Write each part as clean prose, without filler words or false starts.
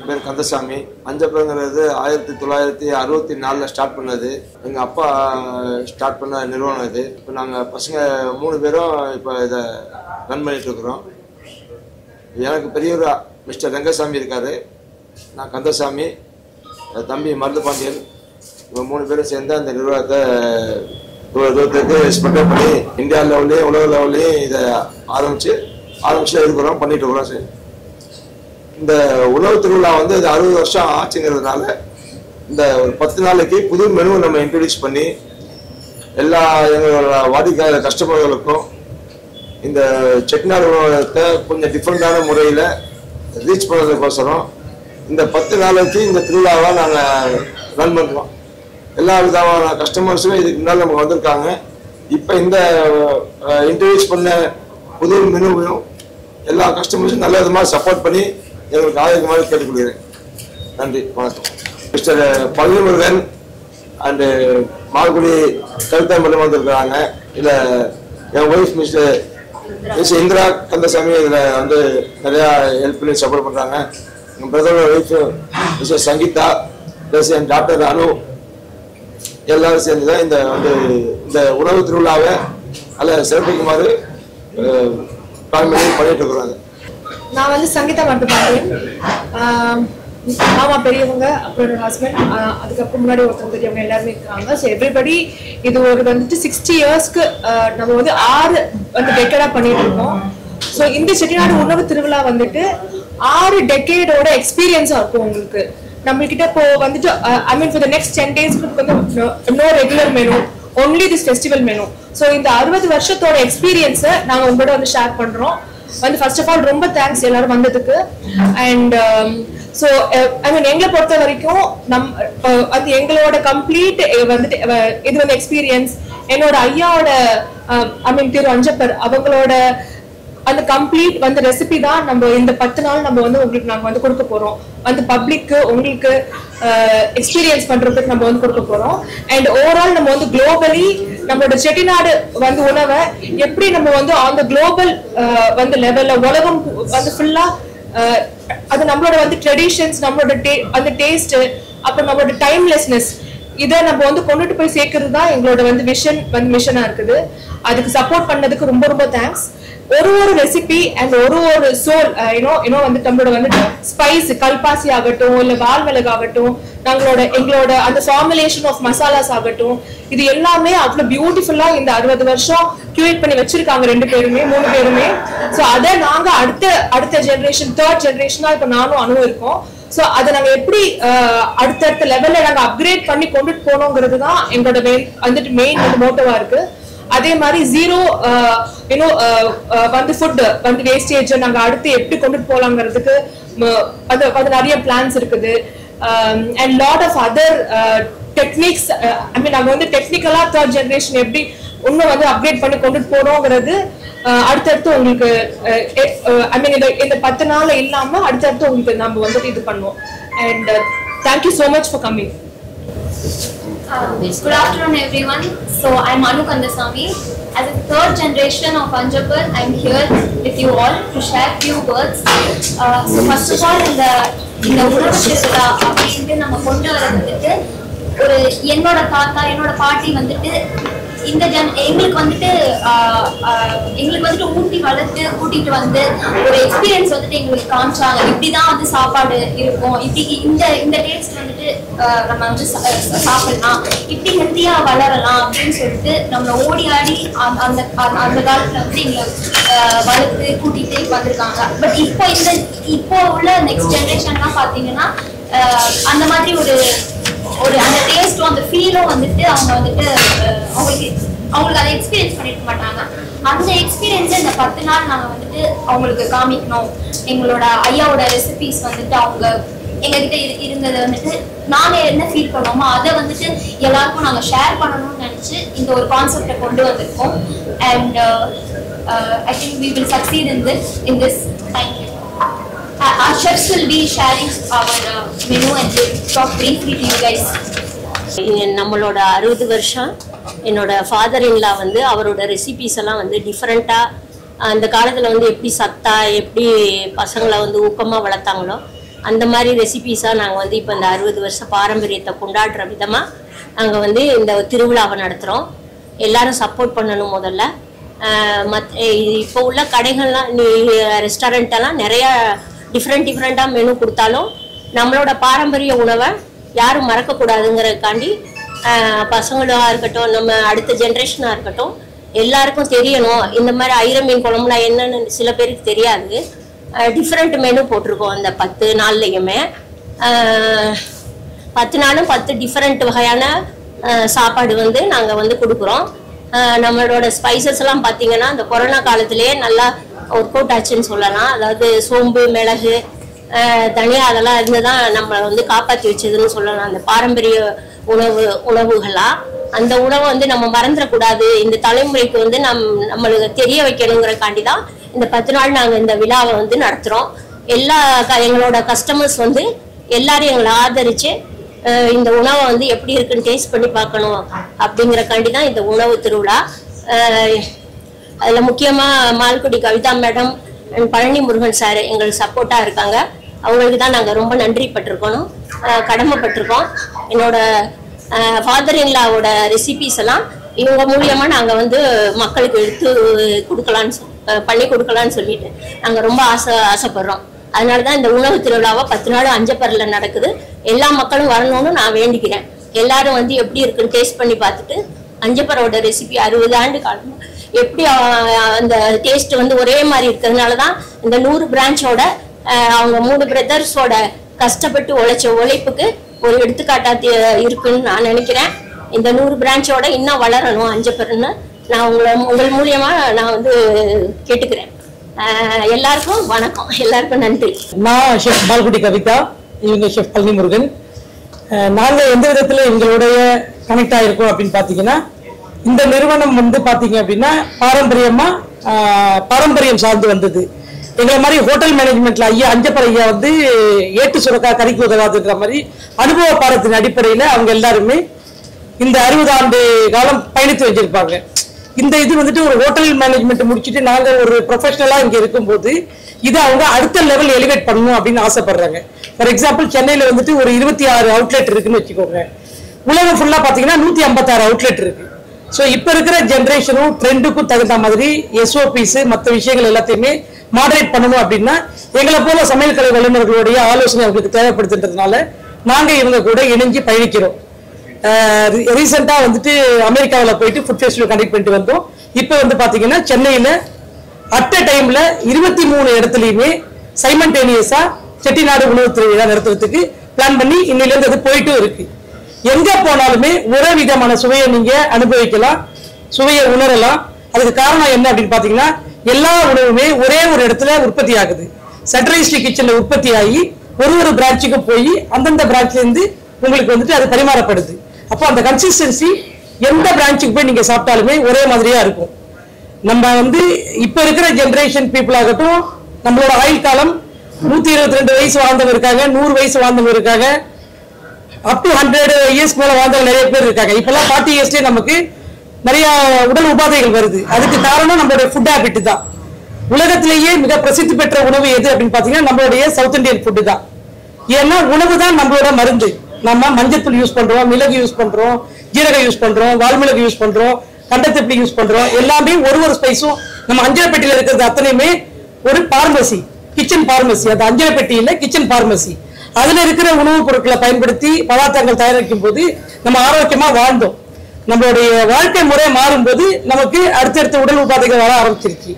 பேர் கந்தசாமி. அஞ்சப்பங்கிறது 1964 ஸ்டார்ட் பண்ணது. எங்கள் அப்பா ஸ்டார்ட் பண்ண நிறுவனம் இது. இப்போ நாங்கள் பசங்க 3 பேரும் இப்போ இதை ரன் பண்ணிட்டு இருக்கிறோம். எனக்கு பெரியவர் மிஸ்டர் ரங்கசாமி இருக்காரு, நான் கந்தசாமி, தம்பி மருதுபாண்டியன். இவங்க 3 பேரும் சேர்ந்து அந்த நிறுவனத்தை தூரத்துக்கு ஸ்பெண்ட் பண்ணி இந்தியா லெவல்லையும் உலக லெவல்லையும் இதை ஆரம்பிச்சு இருக்கிறோம், பண்ணிட்டு இருக்கிறோம். சரி, இந்த உணவு திருவிழா வந்து இது 60 வருஷம் ஆச்சுங்கிறதுனால இந்த ஒரு 10 நாளைக்கு புது மெனு நம்ம இன்ட்ரடியூஸ் பண்ணி எல்லா எங்களோட வாடிக்கையாளர் கஸ்டமர்களுக்கும் இந்த செட்டிநாடு உணவகத்தை கொஞ்சம் டிஃப்ரெண்டான முறையில் ரீச் பண்ணுறதுக்கோசரம் இந்த 10 நாளைக்கு இந்த திருவிழாவை நாங்கள் ரன் பண்ணுறோம். எல்லா விதமான கஸ்டமர்ஸும் இதுக்கு முன்னால் நமக்கு வந்திருக்காங்க. இப்போ இந்த இன்ட்ரடியூஸ் பண்ண புது மெனுவையும் எல்லா கஸ்டமர்ஸும் நல்ல விதமாக சப்போர்ட் பண்ணி எங்களுக்கு ஆதரவுமாறு கேட்டுக்கொள்கிறேன். நன்றி, வணக்கம். மிஸ்டர் பழனிமுருகன் அண்டு மால்குடி கவிதா மட்டும் வந்திருக்கிறாங்க. இதில் என் ஒய்ஃப் மிஸ் இந்திரா கந்தசாமி இதில் வந்து நிறையா ஹெல்ப் பண்ணி சப்போர்ட் பண்ணுறாங்க. எங்கள் பிரதமர் wife mister Sangeetha plus n doctor அனு எல்லாரும் சேர்ந்து தான் இந்த உணவு திருவிழாவை நல்ல சிறப்பிக்குமாறு பண்ணிட்டு இருக்கிறாங்க. நான் வந்து சங்கீதா மட்டும் மாமா பெரியவங்க, அப்புறம் என்னோட ஹஸ்பண்ட், அதுக்கப்புறம் முன்னாடி ஒருத்தர் பெரியவங்க எல்லாருமே இருக்காங்க. ஸோ எவ்ரிபடி இது ஒரு வந்துட்டு 60 இயர்ஸ்க்கு நம்ம வந்து 6 டெக்கேடா பண்ணிட்டு இருக்கோம். ஸோ இந்த செட்டிநாடு உணவு திருவிழா வந்துட்டு 6 டெக்கேடோட எக்ஸ்பீரியன்ஸா இருக்கும் உங்களுக்கு. நம்மகிட்ட இப்போ வந்துட்டு ஐ மீன் ஃபார் த நெக்ஸ்ட் 10 டேஸ்க்கு வந்து no regular menu, only this festival menu. So இந்த 60 வருஷத்தோட எக்ஸ்பீரியன்ஸை நாங்கள் உங்களோட வந்து ஷேர் பண்றோம். வந்து ஃபர்ஸ்ட் ஆஃப் ஆல் ரொம்ப தேங்க்ஸ் எல்லாரும் வந்ததுக்கு. அண்ட் ஸோ ஐ மீன் எங்களை பொறுத்த வரைக்கும் அது எங்களோட கம்ப்ளீட் வந்துட்டு இது வந்து எக்ஸ்பீரியன்ஸ். என்னோட ஐயாவோட ஐ மீன் திரு அஞ்சப்பர் அவங்களோட அந்த கம்ப்ளீட் வந்து ரெசிபி தான் நம்ம இந்த 10 நாள் நம்ம வந்து உங்களுக்கு நாங்கள் வந்து கொடுக்க போறோம். வந்து பப்ளிக்கு உங்களுக்கு எக்ஸ்பீரியன்ஸ் பண்றதுக்கு நம்ம வந்து கொடுக்க போறோம். அண்ட் ஓவரால் நம்ம வந்து குளோபலி நம்மளோட செட்டிநாடு வந்து உணவை எப்படி நம்ம வந்து ஆன் த குளோபல் வந்து லெவல்ல உலகம் வந்து ஃபுல்லா அது நம்மளோட வந்து ட்ரெடிஷன்ஸ், நம்மளோட அந்த டேஸ்ட், அப்புறம் நம்மளோட டைம்லெஸ்னஸ், இதை நம்ம வந்து கொண்டுட்டு போய் சேர்க்கறது தான் எங்களோட வந்து மிஷனா இருக்குது. அதுக்கு சப்போர்ட் பண்ணதுக்கு ரொம்ப ரொம்ப தேங்க்ஸ். ஒரு ரெசிபி அண்ட் ஒரு சோல் யூனோ வந்து நம்மளோட வந்து ஸ்பைஸ் கல்பாசி ஆகட்டும், இல்ல வால் மிளகு ஆகட்டும், எங்களோட அந்த ஃபார்முலேஷன் ஆஃப் மசாலாஸ் ஆகட்டும், இது எல்லாமே அவ்வளவு பியூட்டிஃபுல்லா இந்த 60 வருஷம் கியூரேட் பண்ணி வச்சிருக்காங்க 3 பேருமே. ஸோ அதை நாங்க அடுத்த ஜெனரேஷன், 3rd ஜெனரேஷனா இப்ப நானும் இருக்கோம். ஸோ அதை நாங்க எப்படி அடுத்தடுத்த லெவல்ல நாங்க அப்கிரேட் பண்ணி கொண்டுட்டு போனோங்கிறது தான் எங்களோட மெயின் வந்து மோட்டோவா இருக்கு. அதே மாதிரி ஜீரோ வந்து ஃபுட் வந்து வேஸ்டேஜ் நாங்க அடுத்து எப்படி கொண்டுட்டு போலாங்கிறதுக்கு அது நிறைய பிளான்ஸ் இருக்குது. And lot of other techniques, I mean நாங்க வந்து டெக்னிக்கலா 3rd ஜெனரேஷன் எப்படி இன்னும் வந்து அப்கிரேட் பண்ணி கொண்டுட்டு போறோங்கிறது அடுத்தடுத்து உங்களுக்கு ஐ மீன் இந்த 10 நாள் இல்லாம அடுத்தடுத்து உங்களுக்கு நம்ம வந்துட்டு இது பண்ணுவோம். And thank you so much for coming. Good afternoon everyone. So I'm Anu Kandasamy. As a 3rd generation of Anjapur, I'm here with you all to share few words. So first of all, இந்த உணவு திருவிழா அப்படின்ட்டு நம்ம கொண்டு வரதுக்கு ஒரு என்னோட தாத்தா என்னோட பாட்டி வந்துட்டு எங்களுக்கு வந்துட்டு ஊட்டி வளர்த்து கூட்டிட்டு வந்து ஒரு எக்ஸ்பீரியன்ஸ் வந்துட்டு எங்களுக்கு காமிச்சாங்க. இப்படிதான் வந்து சாப்பாடு இருக்கும், இப்படி இந்த டேஸ்ட் வந்துட்டு நம்ம வந்து சாப்பிடலாம், இப்படி ஹெல்த்தியா வளரலாம் அப்படின்னு சொல்லிட்டு நம்மளை ஓடி ஆடி அந்த காலத்துல வந்து எங்களை வளர்த்து கூட்டிட்டு வந்திருக்காங்க. பட் இப்போ உள்ள நெக்ஸ்ட் ஜெனரேஷன்லாம் பாத்தீங்கன்னா அந்த மாதிரி ஒரு அந்த டேஸ்டும் அந்த ஃபீலும் வந்துட்டு அவங்க வந்துட்டு அவங்களுக்கு அதை எக்ஸ்பீரியன்ஸ் பண்ணிருக்க மாட்டாங்க. அந்த எக்ஸ்பீரியன்ஸை இந்த 10 நாள் நாங்கள் வந்துட்டு அவங்களுக்கு காமிக்கணும். எங்களோட ஐயாவோட ரெசிபிஸ் வந்துட்டு அவங்க எங்ககிட்ட இருந்ததை வந்துட்டு நாங்கள் என்ன ஃபீல் பண்ணுவோமோ அதை வந்துட்டு எல்லாருக்கும் நாங்கள் ஷேர் பண்ணணும்னு நினச்சி இந்த ஒரு கான்செப்டை கொண்டு வந்திருக்கோம். And I think we will succeed in this. Thank you. Our chefs will be sharing our menu and they will talk briefly to you guys. நம்மளோட 60 வருஷம் என்னோட ஃபாதர் இன்லா வந்து அவரோட ரெசிபிஸ் எல்லாம் வந்து டிஃப்ரெண்ட்டாக அந்த காலத்தில் வந்து எப்படி சத்தா எப்படி பசங்களை வந்து ஊக்கமாக வளர்த்தாங்களோ அந்த மாதிரி ரெசிபீஸாக நாங்கள் வந்து இப்போ இந்த 60 வருஷ பாரம்பரியத்தை கொண்டாடுற விதமாக நாங்கள் வந்து இந்த திருவிழாவை நடத்துகிறோம். எல்லாரும் சப்போர்ட் பண்ணணும். முதல்ல இப்போ உள்ள கடைகள்லாம் ரெஸ்டாரண்ட்டெல்லாம் நிறையா டிஃப்ரெண்ட்டாக மெனு கொடுத்தாலும் நம்மளோட பாரம்பரிய உணவை யாரும் மறக்கக்கூடாதுங்கிறதுக்காண்டி பசங்களாக இருக்கட்டும், நம்ம அடுத்த ஜென்ரேஷனாக இருக்கட்டும், எல்லாருக்கும் தெரியணும். இந்த மாதிரி ஐர மீன் குழம்புலாம் என்னன்னு சில பேருக்கு தெரியாது. டிஃப்ரெண்ட் மெனு போட்டிருக்கோம் அந்த 10 நாள்லையுமே. 10 நாளும் 10 டிஃப்ரெண்ட் வகையான சாப்பாடு வந்து நாங்கள் வந்து கொடுக்குறோம். நம்மளோட ஸ்பைசஸ் எல்லாம் பார்த்தீங்கன்னா இந்த கொரோனா காலத்திலேயே நல்லா ஒர்க் அவுட் ஆச்சுன்னு சொல்லலாம். அதாவது சோம்பு, மிளகு, தனியா அதெல்லாம் இருந்து தான் நம்ம வந்து காப்பாற்றி வச்சதுன்னு சொல்லலாம். அந்த பாரம்பரிய உணவுகளா அந்த உணவை வந்து நம்ம மறந்துடக்கூடாது. இந்த தலைமுறைக்கு வந்து நம்மளுக்கு தெரிய வைக்கணுங்கிறக்காண்டி தான் இந்த 10 நாள் நாங்கள் இந்த விழாவை வந்து நடத்துகிறோம். எங்களோட கஸ்டமர்ஸ் வந்து எல்லாரும் எங்களை ஆதரித்து இந்த உணவை வந்து எப்படி இருக்குன்னு டேஸ்ட் பண்ணி பார்க்கணும் அப்படிங்கிறக்காண்டி தான் இந்த உணவு திருவிழா. அதில் முக்கியமாக Malgudi Kavitha madam and Palani Murugan sir எங்களுக்கு சப்போர்ட்டாக இருக்காங்க. அவங்களுக்கு தான் நாங்கள் ரொம்ப நன்றிப்பட்டிருக்கணும், கடமைப்பட்டிருக்கோம். என்னோட ஃபாதர் இன்லாவோட ரெசிபீஸ் எல்லாம் இவங்க மூலியமாக நாங்கள் வந்து மக்களுக்கு எடுத்து பண்ணி கொடுக்கலான்னு சொல்லிட்டு நாங்கள் ரொம்ப ஆசைப்படுறோம். அதனால தான் இந்த உணவு திருவிழாவை 10 நாள் அஞ்சப்பரில் நடக்குது. எல்லா மக்களும் வரணும்னு நான் வேண்டிக்கிறேன். எல்லாரும் வந்து எப்படி இருக்குன்னு டேஸ்ட் பண்ணி பார்த்துட்டு அஞ்சப்பரோட ரெசிபி 60 ஆண்டு காலம் எப்படி அந்த டேஸ்ட் வந்து ஒரே மாதிரி இருக்கிறதுனால தான் இந்த 100 பிரான்ச்சோட அவங்க 3 பிரதர்ஸோட கஷ்டப்பட்டு உழைச்ச உழைப்புக்கு ஒரு எடுத்துக்காட்டா இருக்குன்னு நான் நினைக்கிறேன். இந்த 100 பிரான்ச்சோட இன்னும் வளரணும் அஞ்சப்பர்னு நான் உங்கள் மூலியமா நான் வந்து கேட்டுக்கிறேன். எல்லாருக்கும் வணக்கம், எல்லாருக்கும் நன்றி. நான் ஷெஃப் மால்குடி கவிதா, இவங்க ஷெஃப் பழனி முருகன். நாங்கள் எந்த விதத்தில் எங்களுடைய கனெக்ட் ஆகிருக்கோம் அப்படின்னு பார்த்தீங்கன்னா, இந்த நிறுவனம் வந்து பார்த்தீங்க அப்படின்னா பாரம்பரியம் சார்ந்து வந்தது. எங்களை மாதிரி ஹோட்டல் மேனேஜ்மெண்ட்ல அஞ்சப்பர் ஐயா வந்து ஏட்டு சுரக்கா கறிக்கு உதவாதுன்ற மாதிரி அனுபவ பாடத்தின் அடிப்படையில் அவங்க எல்லாருமே இந்த 60 ஆண்டு காலம் பயணித்து வச்சிருப்பாங்க. இந்த இது வந்துட்டு ஒரு ஹோட்டல் மேனேஜ்மெண்ட் முடிச்சுட்டு நாங்கள் ஒரு ப்ரொஃபஷனலாக இங்கே இருக்கும்போது இதை அவங்க அடுத்த லெவல் எலிவேட் பண்ணணும் அப்படின்னு ஆசைப்படுறாங்க. ஃபார் எக்ஸாம்பிள் சென்னையில் வந்துட்டு ஒரு 26 அவுட்லெட் இருக்குன்னு வச்சுக்கோங்க. உலகம் ஃபுல்லாக பார்த்தீங்கன்னா 156 அவுட்லெட் இருக்கு. ஸோ இப்போ இருக்கிற ஜென்ரேஷனும் ட்ரெண்டுக்கும் தகுந்த மாதிரி SOPs மற்ற விஷயங்கள் எல்லாத்தையுமே மாடரேட் பண்ணணும் அப்படின்னா எங்களை போல சமையல் கலை வல்லுநர்களுடைய ஆலோசனை அவங்களுக்கு தேவைப்படுதுன்றதுனால நாங்கள் இவங்க கூட இணைஞ்சு பயணிக்கிறோம். ரீசெண்டாக வந்துட்டு அமெரிக்காவில் போயிட்டு ஃபுட் ஃபெஸ்டிவல் கண்டக்ட் பண்ணிட்டு வந்தோம். இப்போ வந்து பார்த்தீங்கன்னா சென்னையில் அட் அ டைமில் 23 இடத்துலையுமே சைமன்டேனியஸாக செட்டிநாடு உணவு திருவிழா நடத்துறதுக்கு பிளான் பண்ணி இன்னிலேருந்து அது போயிட்டும் இருக்கு. எங்கே போனாலுமே ஒரே விதமான சுவையை நீங்கள் அனுபவிக்கலாம், சுவையை உணரலாம். அதுக்கு காரணம் என்ன அப்படின்னு பார்த்தீங்கன்னா, எல்லா உணவுமே ஒரே ஒரு இடத்துல உற்பத்தி ஆகுது. சன்ரைஸ்ட் கிச்சனில் உற்பத்தி ஆகி ஒரு பிரான்ச்சுக்கும் போய் அந்தந்த பிரான்ச்லேருந்து உங்களுக்கு வந்துட்டு அது பரிமாறப்படுது. அப்போ அந்த கன்சிஸ்டன்சி எந்த பிரான்ச்சுக்கு போய் நீங்கள் சாப்பிட்டாலுமே ஒரே மாதிரியா இருக்கும். நம்ம வந்து இப்போ இருக்கிற ஜென்ரேஷன் பீப்புள் ஆகட்டும், நம்மளோட ஆயுள் காலம் 122 வயசு வாழ்ந்தவங்க இருக்காங்க, 100 வயசு வாழ்ந்தவங்க இருக்காங்க, அப் டு 100 இயர்ஸ்க்கு மேலே வாழ்ந்தவங்க நிறைய பேர் இருக்காங்க. இப்பெல்லாம் 40 இயர்ஸ்லேயே நமக்கு நிறைய உடல் உபாதைகள் வருது. அதுக்கு காரணம் நம்மளுடைய ஃபுட் ஹேபிட் தான். உலகத்திலேயே மிக பிரசித்தி பெற்ற உணவு எது அப்படின்னு பார்த்தீங்கன்னா நம்மளுடைய சவுத் இந்தியன் ஃபுட்டு தான். ஏன்னா உணவு தான் நம்மளோட மருந்து. நம்ம மஞ்சத்தூள் யூஸ் பண்றோம், மிளகு யூஸ் பண்றோம், ஜீரகம் யூஸ் பண்றோம், வால்மிளகு யூஸ் பண்றோம், கண்டத்திப்பி யூஸ் பண்றோம். எல்லாமே ஒரு ஸ்பைஸும் நம்ம அஞ்சரை பெட்டியில இருக்கிறது அத்தனையுமே ஒரு பார்மசி, கிச்சன் பார்மசி. அந்த அஞ்சரை பெட்டியில கிச்சன் பார்மசி. அதுல இருக்கிற உணவுப் பொருட்களை பயன்படுத்தி பதார்த்தங்கள் தயாரிக்கும் போது நம்ம ஆரோக்கியமா வாழ்ந்தோம். நம்மளுடைய வாழ்க்கை முறை மாறும்போது நமக்கு அடுத்தடுத்த உடல் உபாதைகள் வர ஆரம்பிச்சிருச்சு.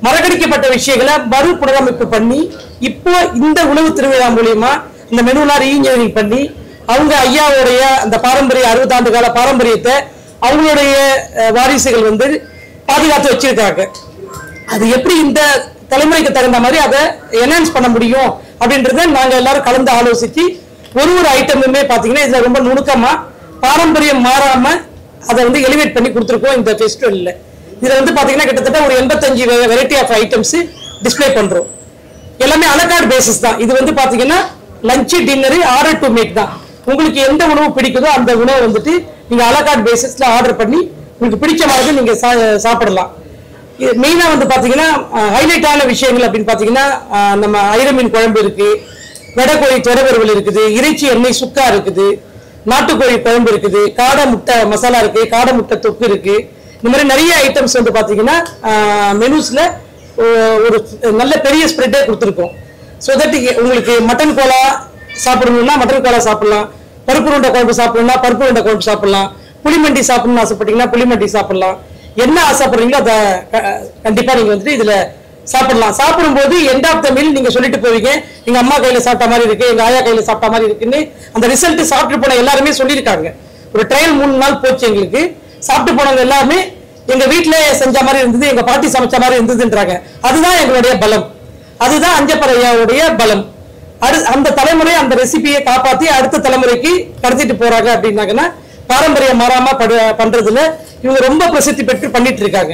மறக்கடிக்கப்பட்ட விஷயங்களை மறு புனரமைப்பு பண்ணி இப்போ இந்த உணவு திருவிழா மூலியமா இந்த மெனுலாம் ரீஇன்ஜினியரிங் பண்ணி அவங்க ஐயாவுடைய அந்த பாரம்பரிய 60 ஆண்டு கால பாரம்பரியத்தை அவங்களுடைய வாரிசுகள் வந்து பாதுகாத்து வச்சிருக்காங்க. அது எப்படி இந்த தலைமுறைக்கு தகுந்த மாதிரி அதை என்ஹான்ஸ் பண்ண முடியும் அப்படின்றத நாங்கள் எல்லாரும் கலந்து ஆலோசிச்சு ஒரு ஐட்டமுமே பார்த்தீங்கன்னா இதில் ரொம்ப நுணுக்கமாக பாரம்பரியம் மாறாம அதை வந்து எலிவேட் பண்ணி கொடுத்துருக்கோம் இந்த ஃபெஸ்டிவலில். இதில் வந்து பார்த்தீங்கன்னா கிட்டத்தட்ட ஒரு 85 வெரைட்டி ஆஃப் ஐட்டம்ஸ் டிஸ்பிளே பண்ணுறோம். எல்லாமே அலகார்ட் பேசிஸ் தான். இது வந்து பார்த்தீங்கன்னா lunch dinner order to make தான். உங்களுக்கு எந்த உணவு பிடிக்குதோ அந்த உணவை வந்துட்டு நீங்கள் அலகார்ட் பேசிஸில் ஆர்டர் பண்ணி உங்களுக்கு பிடிச்ச மாதிரி நீங்கள் சாப்பிடலாம். மெயினாக வந்து பார்த்தீங்கன்னா ஹைலைட்டான விஷயங்கள் அப்படின்னு பார்த்தீங்கன்னா நம்ம ஐர மீன் குழம்பு இருக்குது, வெடக்கோழி தொடர்வறுவல் இருக்குது, இறைச்சி எண்ணெய் சுக்கா இருக்குது, நாட்டுக்கோழி குழம்பு இருக்குது, காடை முட்டை மசாலா இருக்கு, காடை முட்டை தொக்கு இருக்கு. இந்த மாதிரி நிறைய ஐட்டம்ஸ் வந்து பாத்தீங்கன்னா மெனூஸ்ல ஒரு நல்ல பெரிய ஸ்ப்ரெட்டே கொடுத்துருக்கோம். ஸோ தட் உங்களுக்கு மட்டன் கோலா சாப்பிடணும்னா மட்டன் கோலா சாப்பிடலாம், பருப்பு உருண்டை குழம்பு சாப்பிடணும்னா பருப்பு உருண்டை குழம்பு சாப்பிடலாம், புளிமண்டி சாப்பிடணும்னு ஆசைப்பட்டீங்கன்னா புளிமண்டி சாப்பிடலாம். என்ன ஆசைப்படுறீங்களோ அதை கண்டிப்பா நீங்க வந்துட்டு இதுல சாப்பிடலாம். சாப்பிடும்போது எண்ட் ஆஃப் த மீல் நீங்க சொல்லிட்டு போவீங்க, எங்க அம்மா கையில சாப்பிட்ட மாதிரி இருக்கு, எங்க ஆயா கையில சாப்பிட்ட மாதிரி இருக்குன்னு. அந்த ரிசல்ட் சாப்பிட்டு போன எல்லாருமே சொல்லியிருக்காங்க. ஒரு ட்ரையல் 3 நாள் போச்சு எங்களுக்கு. சாப்பிட்டு போனவங்க எல்லாருமே எங்க வீட்டுல செஞ்ச மாதிரி இருந்தது, எங்க பாட்டி சமைச்ச மாதிரி இருந்ததுன்றாங்க. அதுதான் எங்களுடைய பலம், அதுதான் அஞ்சப்பரையாவுடைய பலம். அந்த தலைமுறை அந்த ரெசிபியை காப்பாத்தி அடுத்த தலைமுறைக்கு கடத்திட்டு போறாங்க அப்படின்னாங்கன்னா பாரம்பரியம் மாறாம பண்றதுல இவங்க ரொம்ப பிரசித்தி பெற்று பண்ணிட்டு இருக்காங்க.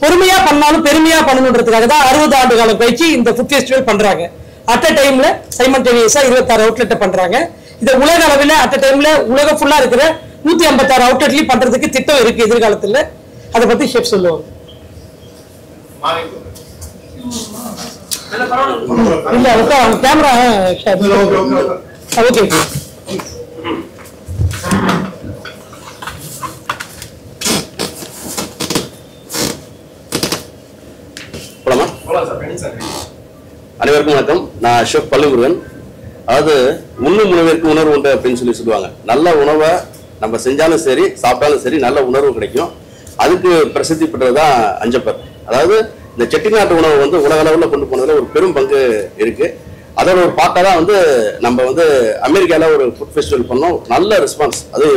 பொறுமையா பண்ணாலும் பெருமையா பண்ணணுன்றதுக்காக தான் 60 ஆண்டு காலம் கழிச்சு இந்த ஃபுட் ஃபெஸ்டிவல் பண்றாங்க. அட் அ டைம்ல சைமல்டேனியஸா 26 அவுட்லெட் பண்றாங்க. இதை உலக அளவில் அட் அ டைம்ல உலகம் ஃபுல்லா இருக்கிற 156 அவுட்லெட்லயும் பண்றதுக்கு திட்டம் இருக்கு எதிர்காலத்துல. அதை பத்தி ஷெஃப் சொல்லுவாங்க. இல்ல அவங்க கேமரா ஓகே. அனைவருக்கும் வணக்கம். நான் ஷெஃப் பள்ளிமுருகன். அதாவது உண்ணும் உணவிற்கு உணர்வு உண்டு அப்படின்னு சொல்லுவாங்க. நல்ல உணவை நம்ம செஞ்சாலும் சரி சாப்பிட்டாலும் சரி நல்ல உணர்வு கிடைக்கும். அதுக்கு பிரசித்தி பெற்றதுதான் அஞ்சப்பர். அதாவது இந்த செட்டிநாட்டு உணவு வந்து உலக அளவில் கொண்டு போனதுல ஒரு பெரும் பங்கு இருக்கு. அதோட ஒரு பார்ட்டாக தான் வந்து நம்ம வந்து அமெரிக்காவில் ஒரு ஃபுட் ஃபெஸ்டிவல் பண்ணோம். நல்ல ரெஸ்பான்ஸ். அது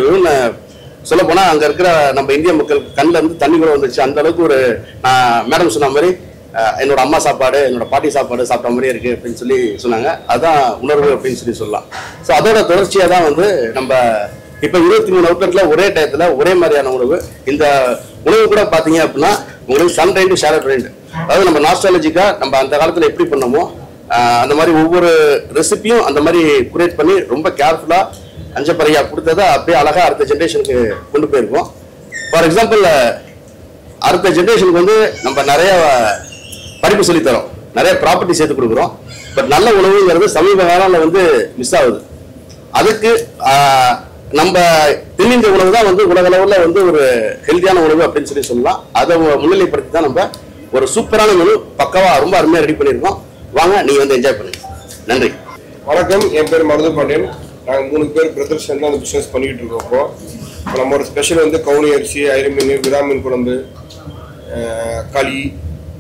சொல்ல போனா அங்க இருக்கிற நம்ம இந்திய மக்கள் கண்ணில் இருந்து தண்ணி கூட வந்துருச்சு. அந்த அளவுக்கு ஒரு மேடம் சொன்ன மாதிரி என்னோட அம்மா சாப்பாடு என்னோட பாட்டி சாப்பாடு சாப்பிட்ட மாதிரியே இருக்கு அப்படின்னு சொல்லி சொன்னாங்க. அதுதான் உணர்வு அப்படின்னு சொல்லலாம். ஸோ அதோட தொடர்ச்சியா தான் வந்து நம்ம இப்ப 23 அவுட்லெட்ல ஒரே டயத்துல ஒரே மாதிரியான உணவு. இந்த உணவு கூட பாத்தீங்க அப்படின்னா உங்களுக்கு சன் ரைண்டு ஷேரட் ரைண்டு, அதாவது நம்ம நாஸ்டாலஜிக்கா நம்ம அந்த காலத்துல எப்படி பண்ணமோ அந்த மாதிரி ஒவ்வொரு ரெசிபியும் அந்த மாதிரி குரேட் பண்ணி ரொம்ப கேர்ஃபுல்லா அஞ்சப்பரையா கொடுத்ததை அப்படியே அழகா அடுத்த ஜென்ரேஷனுக்கு கொண்டு போயிருக்கோம். ஃபார் எக்ஸாம்பிள் அடுத்த ஜென்ரேஷனுக்கு வந்து நம்ம நிறைய படிப்பு சொல்லித்தரோம், நிறைய ப்ராப்பர்ட்டி சேர்த்து கொடுக்குறோம். பட் நல்ல உணவுங்கிறது சமீப காலங்களில் வந்து மிஸ் ஆகுது. அதுக்கு நம்ம தென்னிந்திய உணவு தான் வந்து உலக அளவில் வந்து ஒரு ஹெல்த்தியான உணவு அப்படின்னு சொல்லலாம். அதை முன்னிலைப்படுத்தி தான் நம்ம ஒரு சூப்பரான மெனு பக்கவா ரொம்ப அருமையாக ரெடி பண்ணியிருக்கோம். வாங்க நீங்க வந்து என்ஜாய் பண்ணுங்க. நன்றி. வணக்கம், என் பேர் மருது பாண்டியன். நாங்கள் 3 பேர் பிரதர்ஸ் வந்து அந்த பிஸ்னஸ் பண்ணிட்டு இருக்கோம். இப்போ நம்ம ஒரு ஸ்பெஷல் வந்து கவுனி அரிசி, ஐரமீன், விராமீன் குழம்பு, களி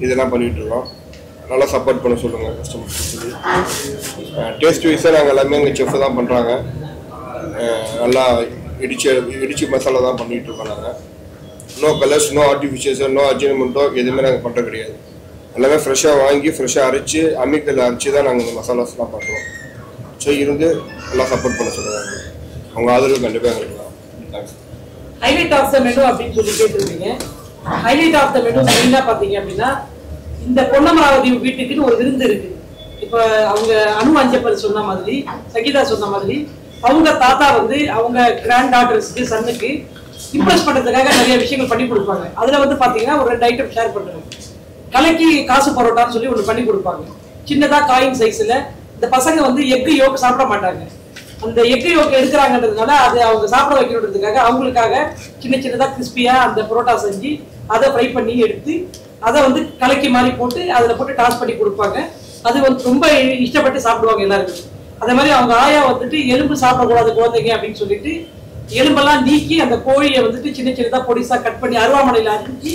இதெல்லாம் பண்ணிட்டு இருக்கோம். நல்லா சப்போர்ட் பண்ண சொல்லுங்கள் கஸ்டமர்ஸ். டேஸ்ட் வைஸாக நாங்கள் எல்லாமே எங்கள் செஃப் தான் பண்ணுறாங்க. நல்லா இடிச்சு மசாலா தான் பண்ணிட்டு இருக்கோம். நாங்கள் no colours, no artificials, no Ajinomoto எதுவுமே நாங்கள் பண்ணுறது கிடையாது. எல்லாமே ஃப்ரெஷ்ஷாக வாங்கி ஃப்ரெஷ்ஷாக அரைச்சி அம்மிக்கல்ல அரைச்சி தான் நாங்கள் இந்த மசாலாஸ்லாம் பண்ணுறோம். ஸோ இருந்து நல்லா சப்போர்ட் பண்ண சொல்லுவாங்க. அவங்க ஆதரவு கண்டிப்பாக எங்களுக்கு தான். Thanks. Highlight of the menu அப்படின்னு சொல்லி கேட்டுருக்கீங்க. ஹைலைட் ஆஃப் த மெனு மெயினாக பார்த்தீங்க அப்படின்னா இந்த பொன்னமராவதி வீட்டுக்குன்னு ஒரு விருந்து இருக்கு. இப்போ அவங்க அஞ்சப்பர் சொன்ன மாதிரி, சகிதா சொன்ன மாதிரி, அவங்க தாத்தா வந்து அவங்க கிராண்ட் டாட்டர்ஸ்க்கு சன்னுக்கு இம்ப்ரெஸ் பண்ணுறதுக்காக நிறைய விஷயங்கள் பண்ணி கொடுப்பாங்க. அதில் வந்து பார்த்தீங்கன்னா ஒரு 2 ஐட்டம் ஷேர் பண்ணுறாங்க. கலக்கி காசு பரோட்டான்னு சொல்லி ஒன்று பண்ணி கொடுப்பாங்க. சின்னதாக காயின் சைஸில். இந்த பசங்க வந்து எக்கு யோக்கு சாப்பிட மாட்டாங்க. அந்த எக்கு யோக்கு எடுக்கிறாங்கன்றதுனால அது அவங்க சாப்பிட வைக்கணுன்றதுக்காக அவங்களுக்காக சின்னதாக கிறிஸ்பியாக அந்த பரோட்டா செஞ்சு அதை ஃப்ரை பண்ணி எடுத்து அதை வந்து கலக்கி மாதிரி போட்டு அதில் போட்டு டாஸ் பண்ணி கொடுப்பாங்க. அது வந்து ரொம்ப இஷ்டப்பட்டு சாப்பிடுவாங்க எல்லாருக்கும். அதே மாதிரி அவங்க ஆயா வந்துட்டு எலும்பு சாப்பிடக்கூடாது குழந்தைங்க அப்படின்னு சொல்லிட்டு எலும்பெல்லாம் நீக்கி அந்த கோழியை வந்துட்டு சின்னதாக பொடிசா கட் பண்ணி அருவாமனையில் அரிஞ்சு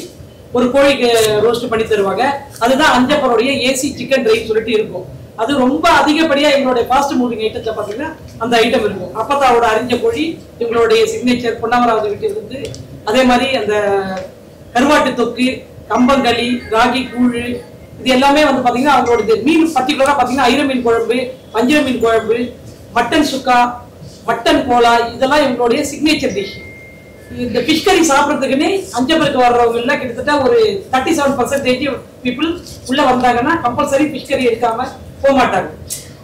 ஒரு கோழிக்கு ரோஸ்ட் பண்ணி தருவாங்க. அதுதான் அஞ்சப்பருடைய ஏசி சிக்கன் ட்ரைன்னு சொல்லிட்டு இருக்கும். அது ரொம்ப அதிகப்படியா எங்களுடைய ஃபாஸ்ட் மூவிங் ஐட்டத்துல பாத்தீங்கன்னா அந்த ஐட்டம் இருக்கும். அப்பத்தாவோட அரிஞ்ச கோழி எங்களுடைய சிக்னேச்சர் பொன்னமராவதி வீட்டில் இருந்து. அதே மாதிரி அந்த கருவாட்டு தொக்கு, கம்பங்களி, ராகி கூழ், இது எல்லாமே வந்து பாத்தீங்கன்னா அவங்களோட மீன் பர்டிகுலரா பாத்தீங்கன்னா ஐர மீன் குழம்பு, வஞ்சர மீன் குழம்பு, மட்டன் சுக்கா, மட்டன் கோலா, இதெல்லாம் எங்களுடைய சிக்னேச்சர் டிஷ். இந்த ஃபிஷ் கறி சாப்பிட்றதுக்குன்னு அஞ்சப்பருக்கு வர்றவங்க எல்லாம் கிட்டத்தட்ட ஒரு 37% பீப்புள் உள்ள வந்தாங்கன்னா கம்பல்சரி ஃபிஷ் கறி எடுக்காம போக மாட்டாங்க.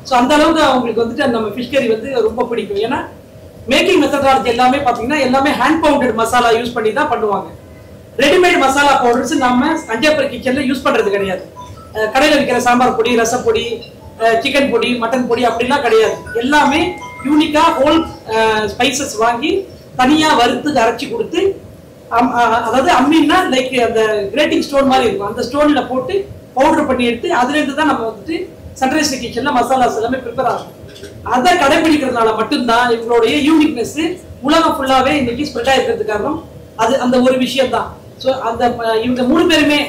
ஸோ அந்த அளவுக்கு அவங்களுக்கு வந்துட்டு நம்ம ஃபிஷ் கறி வந்து ரொம்ப பிடிக்கும். ஏன்னா மேக்கிங் மெத்தடாலஜி எல்லாமே பார்த்தீங்கன்னா எல்லாமே ஹேண்ட் பவுண்டட் மசாலா யூஸ் பண்ணி தான் பண்ணுவாங்க. ரெடிமேட் மசாலா பவுடர்ஸ் நம்ம அஞ்சப்பர் கிச்சன்ல யூஸ் பண்றது கிடையாது. கடையில் விற்கிற சாம்பார் பொடி, ரசப்பொடி, சிக்கன் பொடி மட்டன் பொடி அப்படிலாம் கிடையாது. எல்லாமே யூனிக்கா ஹோல் ஸ்பைசஸ் வாங்கி தனியா வறுத்து அரைச்சி கொடுத்து, அதாவது அம்மின்னா லைக் அந்த கிரேட்டிங் ஸ்டோன் மாதிரி இருக்கும், அந்த ஸ்டோன்ல போட்டு பவுடர் பண்ணி எடுத்து அதுல இருந்து தான் நம்ம வந்துட்டு சன்ரைஸ் கிச்சன்ல மசாலாஸ் எல்லாமே ப்ரிப்பேர் ஆகும். அதை கடைபிடிக்கிறதுனால மட்டும்தான் இவங்களுடைய யூனிக்னஸ் உலகம் ஃபுல்லாவே இன்னைக்கு ஸ்ப்ரெட் ஆயிருக்கிறது காரணம் அது அந்த ஒரு விஷயம் தான். ஸோ அந்த இவங்க 3 பேருமே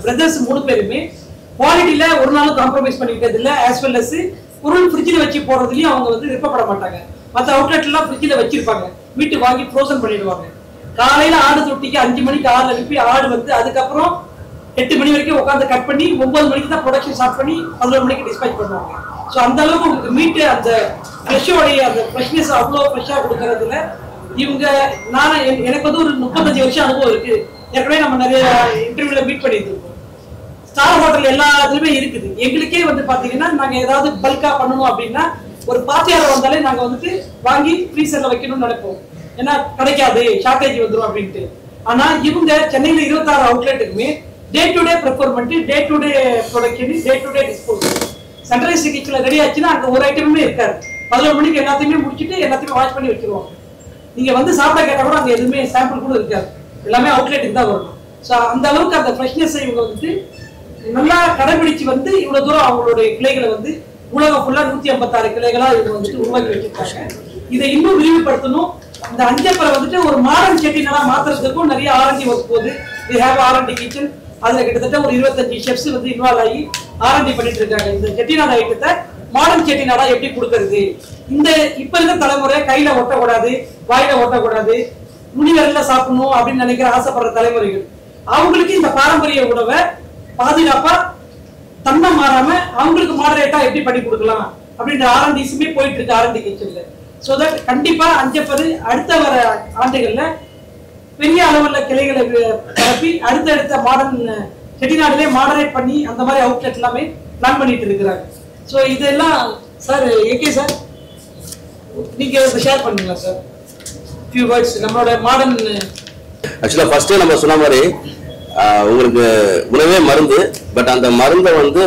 பிரதர்ஸ் 3 பேருமே குவாலிட்டியில ஒரு நாளும் காம்ப்ரமைஸ் பண்ணிக்கிட்டது இல்லை. ஆஸ் வெல் அஸ் பொருள் ஃப்ரிட்ஜில் வச்சு போறதுலயும் அவங்க வந்து விருப்பப்பட மாட்டாங்க. மற்ற அவுட்லெட் எல்லாம் ஃப்ரிட்ஜில் வச்சிருப்பாங்க, வீட்டு வாங்கி ஃப்ரோசன் பண்ணிடுவாங்க. காலையில ஆடு தொட்டிக்கு 5 மணிக்கு ஆடு அனுப்பி ஆடு வந்து அதுக்கப்புறம் 8 மணி வரைக்கும் உட்காந்து கட் பண்ணி 9 மணிக்கு தான் ப்ரொடக்ஷன் ஸ்டார்ட் பண்ணி 11 மணிக்கு டிஸ்பேச் பண்ணுவாங்க. ஸோ அந்த அளவுக்கு உங்களுக்கு மீட்டு அந்த ஃப்ரெஷ்ஷோடைய அந்த ஃப்ரெஷ்னஸ் அவ்வளோ ஃப்ரெஷ்ஷாக கொடுக்கறதுல இவங்க எனக்கு வந்து ஒரு 35 வருஷம் அனுபவம் இருக்கு. ஏற்கனவே நம்ம நிறைய இன்டர்வியூல மீட் பண்ணிட்டு இருக்கோம். ஸ்டார் ஹோட்டல் எல்லாத்துலயுமே இருக்குது. எங்களுக்கே வந்து பாத்தீங்கன்னா நாங்க ஏதாவது பல்கா பண்ணணும் அப்படின்னா ஒரு பாத்தியாரம் வந்தாலே நாங்க வந்துட்டு வாங்கி ஃப்ரீசர்ல வைக்கணும்னு நினைப்போம், ஏன்னா கிடைக்காது ஷார்டேஜ் வந்துடும் அப்படின்ட்டு. ஆனா இவங்க சென்னையில 26 அவுட்லெட்டுக்குமே day to day preferment, day to day production, day to day disposal. Sunrise கிச்சன்ல ரெடி ஆச்சுன்னா அங்க ஒரு ஐட்டமுமே இருக்காது. 11 மணிக்கு எல்லாத்தையுமே முடிச்சுட்டு எல்லாத்தையுமே வாஷ் பண்ணி வச்சிருவாங்க. நீங்க வந்து சாப்பிட கேட்டா கூட அங்க எதுவுமே சாம்பிள் கூட இருக்காது, எல்லாமே அவுட்லெட்டுக்கு தான் வரும். ஸோ அந்த அளவுக்கு அந்த ஃப்ரெஷ்னஸ் இவங்க வந்துட்டு நல்லா கடைபிடிச்சு வந்து இவ்வளவு தூரம் அவங்களுடைய கிளைகளை வந்து உலகம் ஃபுல்லா 156 கிளைகளா இவங்க வந்துட்டு உருவாக்கி வச்சிருக்காங்க. இதை இன்னும் விரிவுபடுத்தணும். இந்த அஞ்சப்பரை வந்துட்டு ஒரு மாடர்ன் செட்டிநாடா மாத்துறதுக்கும் நிறைய R&D ஒர்க் போகுது. We have R&D kitchen. அதுல கிட்டத்தட்ட ஒரு 25 ஷெஃப்ஸ் வந்து இன்வால்வ் ஆகி R&D பண்ணிட்டு இருக்காங்க. இந்த செட்டிநாடு ஐட்டத்தை மாடர்ன் செட்டிநாடா எப்படி கொடுக்கறது, இந்த இப்ப இருக்க தலைமுறை கையில ஒட்டக்கூடாது, வாயில ஒட்டக்கூடாது, முனிவரில சாப்பிடணும் அப்படின்னு நினைக்கிற ஆசைப்படுற தலைமுறைகள், அவங்களுக்கு இந்த பாரம்பரிய உணவை பாதுகாப்பா தன்மை மாறாம அவங்களுக்கு மாடரேட்டா எப்படி பண்ணி கொடுக்கலாம் அப்படின்ற R&Dஸுமே போயிட்டு இருக்கு R&D கிச்சன்ல. ஸோ தட் கண்டிப்பா அஞ்சப்பது அடுத்த வர ஆண்டுகள்ல பெரிய அளவுல கிளைகளை பரப்பி அடுத்தடுத்த மாடர்ன் செட்டிநாடுலேயே மாடரேட் பண்ணி அந்த மாதிரி அவுட்லெட் எல்லாமே பிளான் பண்ணிட்டு இருக்கிறாங்க. ஸோ இதெல்லாம் சார் ஏகே சார் நீங்க ஷேர் பண்ணுங்களா சார் ஃபியூ வேர்ட்ஸ் நம்மளோட மாடர்ன். ஆக்சுவலாக ஃபர்ஸ்டே நம்ம சொன்ன மாதிரி உங்களுக்கு உணவே மருந்து, பட் அந்த மருந்தை வந்து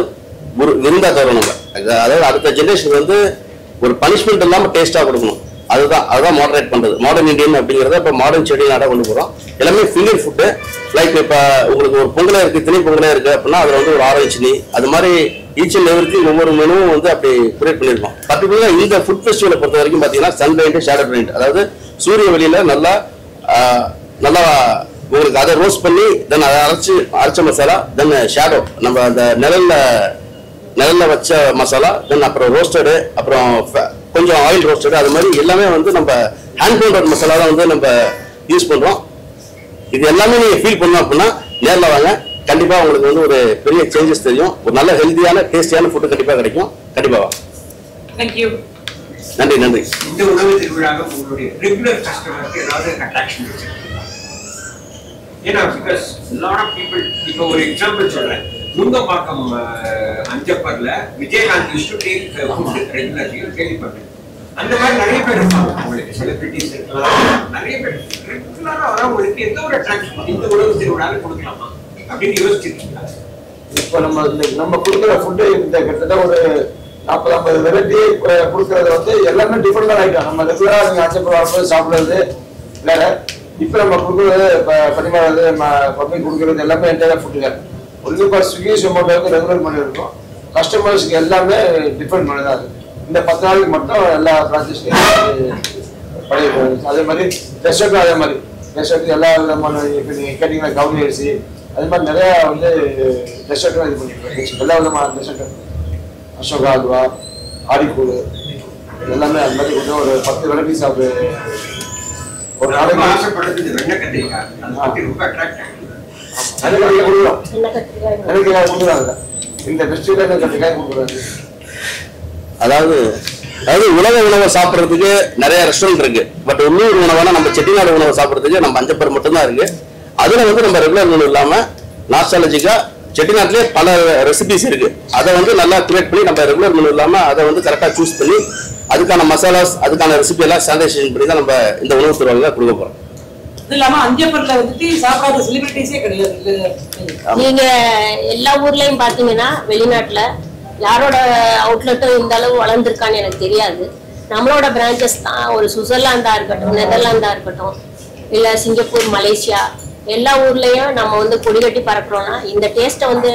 விருந்தா தரணும் நம்ம. அதாவது அடுத்த ஜென்ரேஷன் வந்து ஒரு பனிஷ்மெண்ட் இல்லாமல் டேஸ்ட்டாக கொடுக்கணும். அதுதான் மாடரேட் பண்ணுறது. மாடர்ன் இண்டியன் அப்படிங்கிறத இப்போ மாடர்ன் செட்டிநாடாக கொண்டு போகிறோம். எல்லாமே ஃபிங்கர் ஃபுட்டு. லைக் இப்போ உங்களுக்கு ஒரு பொங்கலே இருக்குது, திணை பொங்கலே இருக்குது அப்படின்னா அதில் வந்து ஒரு ஆரஞ்சு சட்னி, அது மாதிரி ஈச் அண்ட் எவ்ரிதிங் ஒவ்வொரு மெனுவும் வந்து அப்படி கிரியேட் பண்ணியிருக்கோம். பர்டிகுலராக இந்த ஃபுட் ஃபெஸ்டிவலை பொறுத்த வரைக்கும் பார்த்தீங்கன்னா சன் பிரைண்ட், ஷேடோ பிரைண்ட், அதாவது சூரிய வெளியில நல்லா உங்களுக்கு அதை ரோஸ்ட் பண்ணி தென் அதை அரைச்ச மசாலா, தென் ஷேடோ நம்ம அந்த நிழல்ல வச்ச மசாலா, தென் அப்புறம் ரோஸ்டடு, அப்புறம் கொஞ்சம் ஆயில் ரோஸ்டடு, அது மாதிரி எல்லாமே வந்து நம்ம ஹேண்ட் பவுண்டர் மசாலா தான் வந்து நம்ம யூஸ் பண்றோம். இது எல்லாமே நீங்க ஃபீல் பண்ணோம் அப்படின்னா நேரில் வாங்க, கண்டிப்பா உங்களுக்கு வந்து ஒரு பெரிய சேஞ்சஸ் தெரியும். ஒரு நல்ல ஹெல்த்தியான டேஸ்டியான ஃபுட்டு கண்டிப்பா கிடைக்கும். கண்டிப்பா வாங்க. தேங்க்யூ. நன்றி நன்றி. இந்த உணவு திருவிழாவை உங்களுடைய ரெகுலர் கஸ்டமருக்கு ஏதாவது அட்ராக்ஷன் இருக்கு? ஏன்னா பிகாஸ் லாட் ஆஃப் பீப்புள், இப்போ ஒரு எக்ஸாம்பிள் சொல்றேன், நுங்கம்பாக்கம் அஞ்சப்பர்ல Vijayakanth use to take food regularly கேள்விப்பட்டேன். அந்த மாதிரி நிறைய பேர் இருப்பாங்க, உங்களுக்கு செலிபிரிட்டிஸ் இருக்கலாம், நிறைய பேர் ரெகுலரா வரவங்களுக்கு எந்த ஒரு அட்ராக்ஷன் இந்த உணவு திருவிழாவில் கொடுக்கலாமா அப்படின்னு யோசிச்சிருக்கீங்களா? இப்போ நம்ம கொடுக்குற ஃபுட்டு இந்த கிட்டத்தட்ட ஒரு 40-50 வெரைட்டி கொடுக்கறது வந்து எல்லாமே டிஃப்ரெண்டான ஐட்டம். நம்ம ரெகுலரா நீங்க அஞ்சப்பர் வரும்போது சாப்பிடுறது வேற, இப்போ நம்ம கொடுக்குறது பரிமாறது பப்ளிக் கொடுக்குறது எல்லாமே என்டையர் ஃபுட்டுங்க. ஒன்லி ஃபார் ஸ்விக்கி சொமோட்டோவுக்கு ரெகுலர் பண்ணியிருக்கோம். கஸ்டமர்ஸ்க்கு எல்லாமே டிஃப்ரெண்ட் பண்ணி தான் இருக்கு. இந்த 10 நாளைக்கு மட்டும் எல்லா பிரான்ச்சஸ்லையும் பண்ணியிருக்கோம். அதே மாதிரி ரெஸ்டாரண்ட்டும் அதே மாதிரி ரெஸ்டாரண்ட் எல்லா விதமான இப்போ நீங்கள் கேட்டிங்கன்னா கவுனி அரிசி அது மாதிரி நிறையா வந்து ரெஸ்டாரண்ட்டும் இது பண்ணியிருக்கோம். எல்லா விதமான ரெஸ்டாரண்ட், அசோகா அல்வா, ஆடிக்கூடு எல்லாமே அது மாதிரி கொஞ்சம் ஒரு 10 வெரைட்டிஸ் ஆஃப் ஒரு நாளைக்கு ஆசைப்படுறது வெண்ணெய் கத்திரிக்காய், அது ரொம்ப அட்ராக்ட் ஆகும். இந்த ஃபெஸ்டிவல் கத்திரிக்காய் கொடுக்குறாங்க. அதாவது உலக உணவை சாப்பிட்றதுக்கு நிறைய ரெஸ்டாரண்ட் இருக்கு, பட் உள்ளூர் உணவான நம்ம செட்டிநாடு உணவை சாப்பிட்றதுக்கு நம்ம அஞ்சப்பர் மட்டும்தான் இருக்கு. அதுல வந்து நம்ம ரெகுலர் மெனு இல்லாம நாஸ்டாலஜிக்கா செட்டிநாட்டிலே பல ரெசிபிஸ் இருக்கு. அதை வந்து நல்லா கிரியேட் பண்ணி நம்ம ரெகுலர் மெனு இல்லாம அதை வந்து கரெக்டாக சூஸ் பண்ணி அதுக்கான மசாலாஸ், அதுக்கான ரெசிபி எல்லாம் சானிடைசேஷன் பண்ணி தான் நம்ம இந்த உணவு திருவிழா கொடுக்க போறோம். இது இல்லாம அஞ்சப்பர்ல வந்துட்டு சாப்பிடாத செலிபிரிட்டிஸே கிடையாது. நீங்க எல்லா ஊர்லயும் பாத்தீங்கன்னா வெளிநாட்டுல யாரோட அவுட்லெட்டும் இந்த அளவு வளர்ந்துருக்கான்னு எனக்கு தெரியாது. நம்மளோட பிரான்ச்சஸ் தான் ஒரு சுவிட்சர்லாந்தா இருக்கட்டும், நெதர்லாந்தா இருக்கட்டும், இல்லை சிங்கப்பூர், மலேசியா, எல்லா ஊர்லேயும் நம்ம வந்து கொடி கட்டி பறக்கிறோன்னா இந்த டேஸ்ட்டை வந்து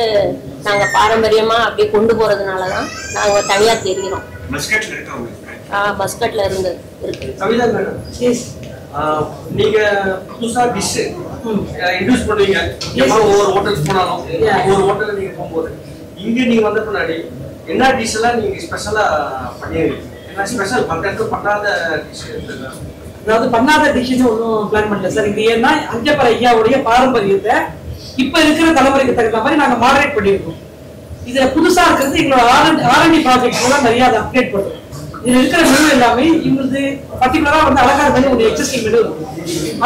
நாங்கள் பாரம்பரியமாக அப்படியே கொண்டு போகிறதுனால தான் நாங்கள் தனியாக தெரிகிறோம். மஸ்கட்ல இருந்து இருக்கு. கவிதா மேடம், நீங்க புதுசா டிஷ் இன்ட்ரோடியூஸ் பண்ணுவீங்க. ஒவ்வொரு ஹோட்டல்ஸ் போனாலும் ஒவ்வொரு ஹோட்டல்ல நீங்க போகும்போது இங்க நீங்க வந்த பின்னாடி என்ன டிஷ் எல்லாம் நீங்க ஸ்பெஷலா பண்ணிருக்கீங்க? என்ன ஸ்பெஷல் மத்த பண்ணாத டிஷ்? அதாவது பண்ணாத டிஷ்னு ஒன்றும் பிளான் பண்ணல சார். இது ஏன்னா அஞ்சப்பர் ஐயாவுடைய பாரம்பரியத்தை இப்ப இருக்கிற தலைமுறைக்கு தகுந்த மாதிரி நாங்க மாடரேட் பண்ணியிருக்கோம். இதுல புதுசா இருக்கிறது எங்களோட R&D ப்ராஜெக்ட் கூட நிறைய அதை அப்டேட் பண்ணுறோம். இதுல இருக்கிற மெனு எல்லாமே இவங்களுக்கு பர்டிகுலரா வந்து அலங்கார மெனு ஒரு எக்ஸிஸ்டிங் மெனு இருக்கும்.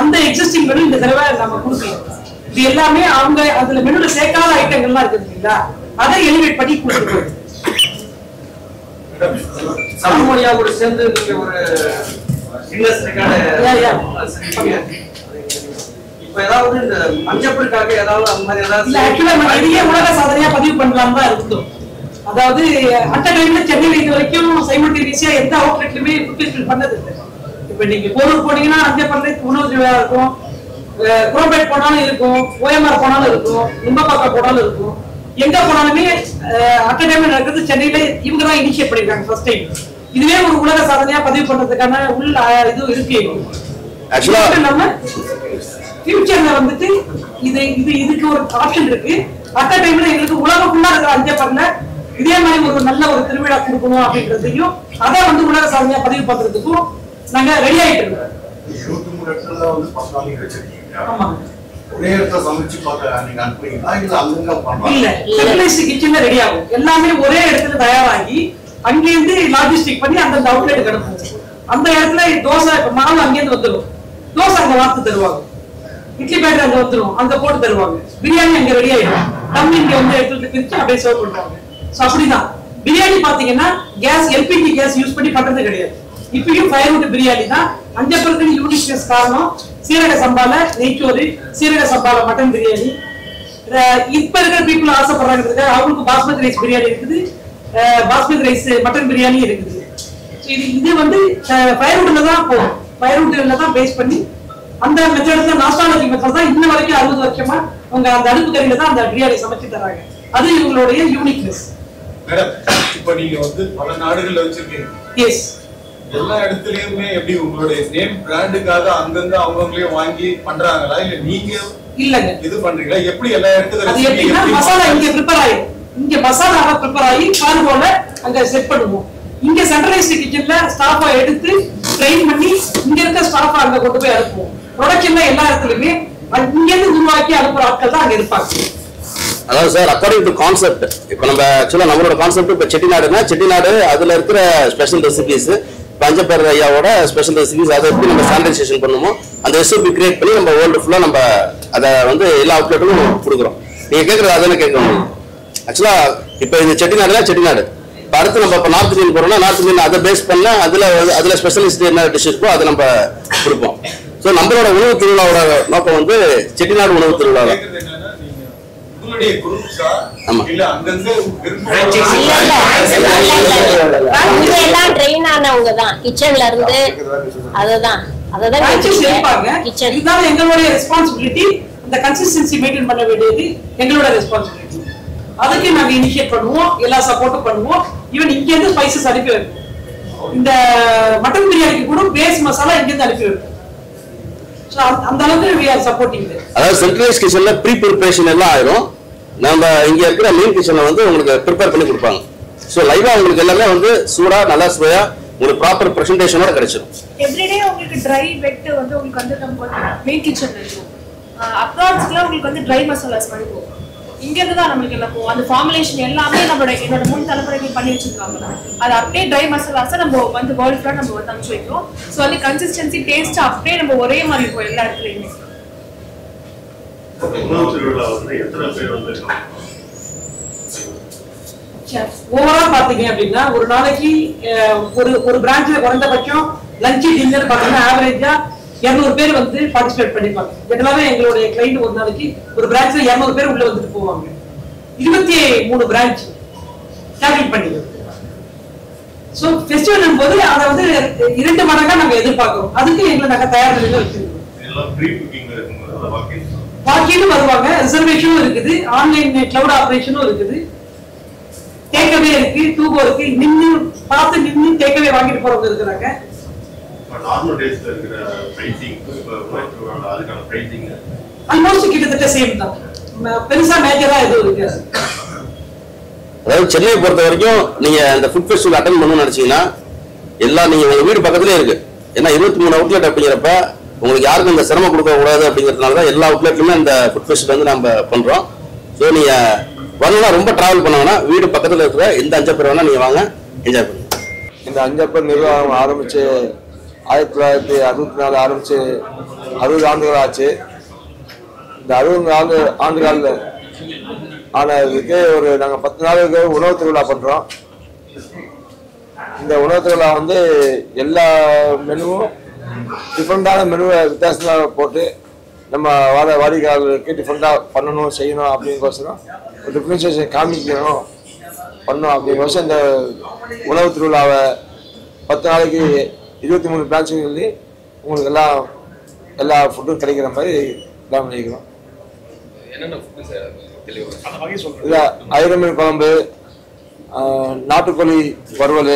அந்த எக்ஸிஸ்டிங் மெனு இந்த தடவை நம்ம கொடுக்கலாம். இது எல்லாமே அவங்க அதுல மெனுல சேர்க்காத ஐட்டங்கள்லாம் இருக்குது இல்லைங்களா, அதை எலிவேட் பண்ணி கொடுத்துருக்கோம். சமமொழியாவோட சேர்ந்து நீங்க ஒரு கின்னஸ் ரெக்கார்டு இப்ப ஏதாவது இந்த அஞ்சப்பருக்காக ஏதாவது அந்த மாதிரி ஏதாவது உலக சாதனையா பதிவு பண்ணலாம் தான் இருந்தோம். அதாவது அட்ட டைம்ல சென்னையில இது வரைக்கும் சைமல்டேனியஸா எந்த அவுட்லெட்லயுமே ஃபுல்ஃபில் பண்ணது இல்லை. இப்ப நீங்க போரூர் போனீங்கன்னா அஞ்சப்பர்ல உணவு திருவிழா இருக்கும், குரோம்பேட் போனாலும் இருக்கும், ஓஎம்ஆர் போனாலும் இருக்கும், நிம்பப்பாக்கம் போனாலும் இருக்கும். எங்க போனாலுமே அட்ட டைம்ல நடக்கிறது சென்னையில இவங்க தான் இனிஷியேட் பண்ணிருக்காங்க ஃபர்ஸ்ட் டைம். இதுவே ஒரு உலக சாதனையா பதிவு பண்றதுக்கான உள்ள இது இருக்கு. நம்ம ஃபியூச்சர்ல வந்துட்டு இதுக்கு ஒரு ஆப்ஷன் இருக்கு. அட்ட டைம்ல எங்களுக்கு உலகம் ஃபுல்லா இருக்கிற அஞ்சப்பர்ல இதே மாதிரி ஒரு நல்ல ஒரு திருவிழா கொடுக்கணும் அப்படின்றதையும் அதை வந்து உலக சாதனையா பதிவு பண்றதுக்கும் நாங்க ரெடி ஆயிட்டு இருக்கோம். 23 இடத்துல வந்து பசங்க வச்சிருக்கீங்க. ஆமா. ஒரே இடத்துல சமைச்சு பார்க்க நீங்க அனுப்புறீங்களா இல்ல அங்கங்க பண்றீங்களா? இல்ல, ஸ்பெஷலைஸ்ட் கிச்சன்ல ரெடி ஆகும். எல்லாமே ஒரே இடத்துல தயாராகி அங்கேருந்து லாஜிஸ்டிக் பண்ணி அந்த அவுட்லெட் அனுப்புவோம். அந்த இடத்துல தோசை மாவு அங்கேருந்து வந்துடும், தோசை அங்க வார்த்து தருவாங்க, இட்லி பேட்டர் அங்க வந்துடும், அங்க போட்டு தருவாங்க, பிரியாணி அங்க ரெடி ஆயிடும், தம்பி இங்க வந்து எடுத்து பிரிச்சு அப்படியே சர்வ் பண்றாங்க. சோ அப்படிதான் பிரியாணி பாத்தீங்கன்னா கேஸ் எல்பிஜி கேஸ் யூஸ் பண்ணி பண்றது கிடையாது. இப்பயும் ஃபயர்வுட் பிரியாணி தான். அஞ்சப்பருக்கு யூனிக்னஸ் காரணம் சீரக சம்பால நெய்ச்சோறு, சீரக சம்பால மட்டன் பிரியாணி. இப்ப இருக்கிற பீப்புள் ஆசைப்படுறாங்க, அவங்களுக்கு பாஸ்மதி ரைஸ் பிரியாணி இருக்குது, பாஸ்மதி ரைஸ் மட்டன் பிரியாணி இருக்குது. இது வந்து ஃபயர்வுட்ல தான் போகும். ஃபயர்வுட்ல தான் பேஸ் பண்ணி அந்த மெத்தட் தான் நாஸ்டாலஜி மெத்தட் தான் இன்ன வரைக்கும் 60 வருஷமா அவங்க அந்த அடுப்பு கறியில தான் அந்த பிரியாணி சமைச்சு தராங்க. அது இவங்களுடைய யூனிக்னஸ். மேடம், இப்போ நீங்க வந்து பல நாடுகள்ல வச்சிருக்கீங்க. எஸ். எல்லா இடத்துலயுமே எப்படி உங்களுடைய நேம் பிராண்டுக்காக அங்கங்க அவங்களே வாங்கி பண்றாங்களா இல்ல நீங்க இல்லங்க இது பண்றீங்களா? எப்படி எல்லா இடத்துல அது எப்படின்னா மசாலா இங்க ப்ரிப்பேர் ஆயிடும். இங்க மசாலாவை ப்ரிப்பேர் ஆகி கார்கோல அங்க செட் பண்ணுவோம். இங்க சென்ட்ரலைஸ்ட் கிச்சன்ல ஸ்டாஃபா எடுத்து ட்ரெயின் பண்ணி இங்க இருக்க ஸ்டாஃபா அங்க கொண்டு போய் அனுப்புவோம். ப்ரொடக்ஷன்ல எல்லா இடத்துலயுமே இங்க இருந்து உருவாக்கி அனுப்புற ஆட்கள் தான் அங்க இருப்பாங்க. அதாவது சார், அக்கார்டிங் டு கான்செப்ட், இப்போ நம்ம ஆக்சுவலா நம்மளோட கான்செப்ட் இப்போ செட்டிநாடுனா செட்டிநாடு அதுல இருக்கிற ஸ்பெஷல் ரெசிபிஸ், பஞ்சப்பர் ஐயாவோட ஸ்பெஷல் ரெசிபிஸ், அதை எப்படி நம்ம ஸ்டாண்டர்டைசேஷன் பண்ணுமோ அந்த ரெசிபி கிரியேட் பண்ணி நம்ம வேர்ல்டு ஃபுல்லா நம்ம அதை வந்து எல்லா அவுட்லெட்டும் கொடுக்குறோம். நீங்க கேட்கறது அதானே கேட்க முடியும். ஆக்சுவலா இப்போ இந்த செட்டிநாடுனா செட்டிநாடு, இப்போ அடுத்து நம்ம இப்போ நார்த் இந்தியன் போறோம்னா நார்த் இந்தியன் அதை பேஸ் பண்ண அதுல ஸ்பெஷலிஸ்ட் என்ன டிஷ் இருக்கோ அதை நம்ம கொடுப்போம். ஸோ நம்மளோட உணவு திருவிழாவோட நோக்கம் வந்து செட்டிநாடு உணவு திருவிழா தான். எல்லாம் ட்ரெயின் ஆனவங்க தான் கிச்சன்ல இருந்து அததான் எங்களுடைய ரெஸ்பான்சிபிலிட்டி. இந்த கன்சிஸ்டன்சி மெயின்டைன் பண்ண வேண்டியது எங்களோட ரெஸ்பான்சிபிலிட்டி. அதுக்கு நாங்க இனிஷியேட் பண்ணுவோம், எல்லா சப்போர்ட்டும் பண்ணுவோம். ஈவன் இங்க இருந்து ஸ்பைசஸ் அனுப்பி வைப்போம். இந்த மட்டன் பிரியாணிக்கு கூட பேஸ் மசாலா இங்க இருந்து அனுப்பி வைப்போம். அந்த அளவுக்கு we are supporting it. அதாவது சென்ட்ரலைஸ் கிச்சன்ல ப்ரீ ப்ரிப்பரேஷன் எல்லாம் ஆயிரும். நம்ம இங்க இருக்கிற மெயின் கிச்சன்ல வந்து உங்களுக்கு ப்ரிப்பேர் பண்ணி கொடுப்பாங்க. ஸோ லைவா உங்களுக்கு எல்லாமே வந்து சூடா நல்லா சுவையா உங்களுக்கு ப்ராப்பர் பிரசன்டேஷனோட கிடைச்சிடும். எவ்ரிடே உங்களுக்கு ட்ரை வெட் வந்து உங்களுக்கு வந்து நம்ம மெயின் கிச்சன்ல இருக்கும். அப்ராட்ஸ்ல உங்களுக்கு வந்து ட்ரை மசாலாஸ் மாதிரி போகும். இங்க இருந்து தான் நம்மளுக்கு எல்லாம் போகும். அந்த ஃபார்முலேஷன் எல்லாமே என்னோட முன் தலைமுறைகள் பண்ணி வச்சிருக்காங்க. அது அப்படியே ட்ரை மசாலாஸை நம்ம வந்து வேர்ல்ட் ஃபுல்லா நம்ம வந்து அனுப்பிச்சு வைக்கிறோம். ஸோ வந்து கன்சிஸ்டன்சி டேஸ்ட் அப்படியே நம்ம ஒரே மாதிரி இருக்கும் எல்லா இடத்துலயுமே. ஓவரா பாத்தீங்க அப்படின்னா ஒரு நாளைக்கு ஒரு பிரான்ச்ல குறைந்தபட்சம் லஞ்ச் டின்னர் பாத்தீங்கன்னா ஆவரேஜா 200 பேர் வந்து பார்ட்டிசிபேட் பண்ணிப்பாங்க. ஜெனரலாவே எங்களுடைய கிளைண்ட் ஒரு நாளைக்கு ஒரு பிரான்ச்ல 200 பேர் உள்ள வந்துட்டு போவாங்க. 23 பிரான்ச் கால்குலேட் பண்ணிடுவோம். ஸோ ஃபெஸ்டிவல் போது அதை வந்து 2 மடங்கா நாங்க எதிர்பார்க்கிறோம். அதுக்கு எங்களை நாங்க தயார் நிலையில வச்சிருக்கோம். வாக்கியும் வருவாங்க, ரிசர்வேஷனும் இருக்குது, ஆன்லைன் கிளவுட் ஆபரேஷனும் இருக்குது, டேக்அவே இருக்கு, டூபோ இருக்கு. நின்று பார்த்து நின்று டேக்அவே வாங்கிட்டு போறவங்க இருக்கிறாங்க. நார்மல் டேஸ்ல இருக்கிற பிரைசிங் அதுக்கான பிரைசிங் ஆல்மோஸ்ட் கிட்டத்தட்ட சேம் தான். பெருசா மேஜரா எதுவும் இருக்காது. அதாவது சென்னையை பொறுத்த வரைக்கும் நீங்க இந்த ஃபுட் ஃபெஸ்டிவல் அட்டன் பண்ணணும்னு நினைச்சீங்கன்னா எல்லாம் நீங்க உங்க வீடு பக்கத்துலேயே இருக்கு. ஏன்னா 23 அவுட்லெட் அப்படிங்கிறப்ப உங்களுக்கு யாருக்கும் இந்த சிரமம் கொடுக்க கூடாது அப்படிங்கிறதுனால தான் எல்லா அவுட்லெட்லுமே இந்த ஃபுட் ஃபெஸ்டிவல் வந்து நம்ம பண்றோம். ஸோ நீங்க வரலாம், ரொம்ப டிராவல் பண்ணாங்கன்னா வீடு பக்கத்தில் இருக்கிற எந்த அஞ்சப்பர் வேணா நீங்க வாங்க, என்ஜாய் பண்ணுங்க. இந்த அஞ்சப்பர் நிர்வாகம் ஆரம்பிச்சு 1964 ஆரம்பிச்சு 60 ஆண்டுகள் ஆச்சு. இந்த 60 ஆண்டுகளில் ஆனதுக்கு நாங்கள் 10 நாளுக்கு உணவு திருவிழா பண்ணுறோம். இந்த உணவு திருவிழா வந்து எல்லா மெனுவும் டிஃப்ரெண்டான மெனுவை வித்தியாசமாக போட்டு நம்ம வாடிக்கையாளர்களுக்கு டிஃப்ரெண்டாக பண்ணணும் செய்யணும் அப்படிங்கோசரம் ஒரு டிஃப்ரென்சியேஷன் காமிக்கணும் பண்ணணும் அப்படிங்கோசரம் இந்த உணவு திருவிழாவை 10 நாளைக்கு 23 பிரான்ச்சுகள் உங்களுக்கு எல்லா ஃபுட்டும் கிடைக்கிற மாதிரி பிளான் பண்ணிக்கிறோம். இல்லை, ஐரமீன் குழம்பு, நாட்டுக்கோழி வறுவல்,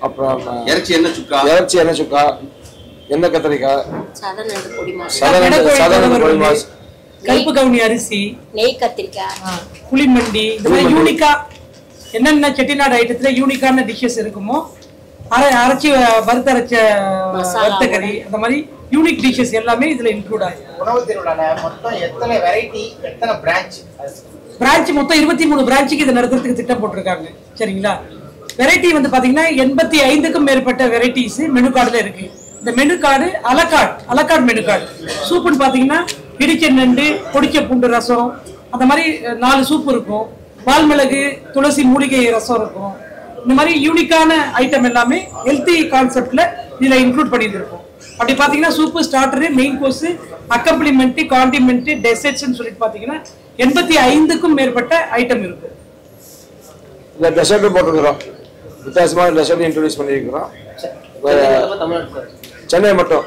அப்புறம் இறைச்சி எண்ணெய் சுக்கா, எண்ணெய் கத்திரிக்காய், சாதாரண பொடி மாஸ், கருப்பு கவுனி அரிசி, நெய் கத்திரிக்காய், புளிமண்டி, இந்த மாதிரி யூனிக்கா என்னென்ன செட்டிநாடு ஐட்டத்துல யூனிக்கான டிஷ்ஷஸ் இருக்குமோ அரைச்சி வறுத்தரைச்ச வறுத்தக்கறி, அந்த மாதிரி யூனிக் டிஷ்ஷஸ் எல்லாமே இதுல இன்க்ளூட் ஆகும். உணவு திருவிழால மொத்தம் எத்தனை வெரைட்டி, எத்தனை பிரான்ச்? மொத்தம் 23 பிரான்ச்சுக்கு இதை நடத்துறதுக்கு திட்டம் போட்டிருக்காங்க. சரிங்களா? வெரைட்டி வந்து பாத்தீங்கன்னா 85க்கும் மேற்பட்ட வெரைட்டிஸ் மெனு கார்டுல இருக்கு. இந்த மெனு கார்டு அலக்கார்ட் மெனு கார்டு. சூப்புன்னு பாத்தீங்கன்னா இடிச்ச நண்டு, பொடிச்ச பூண்டு ரசம், அந்த மாதிரி 4 சூப் இருக்கும். வால்மிளகு, துளசி மூலிகை ரசம் இருக்கும். இந்த மாதிரி யூனிக்கான ஐட்டம் எல்லாமே ஹெல்த்தி கான்செப்ட்ல இதுல இன்க்ளூட் பண்ணியிருக்கோம். அப்படி பாத்தீங்கன்னா soup, starter, main course, அக்கம்ப்ளிமெண்ட், condiment, டெசர்ட்ஸ்னு சொல்லிட்டு பாத்தீங்கன்னா 85க்கும் மேற்பட்ட ஐட்டம் இருக்கு. இல்லை, டெசர்ட்டும் போட்டுருக்குறோம். வித்தியாசமான டெசர்ட் இன்ட்ரோடியூஸ் பண்ணியிருக்கிறோம். சென்னை மட்டும்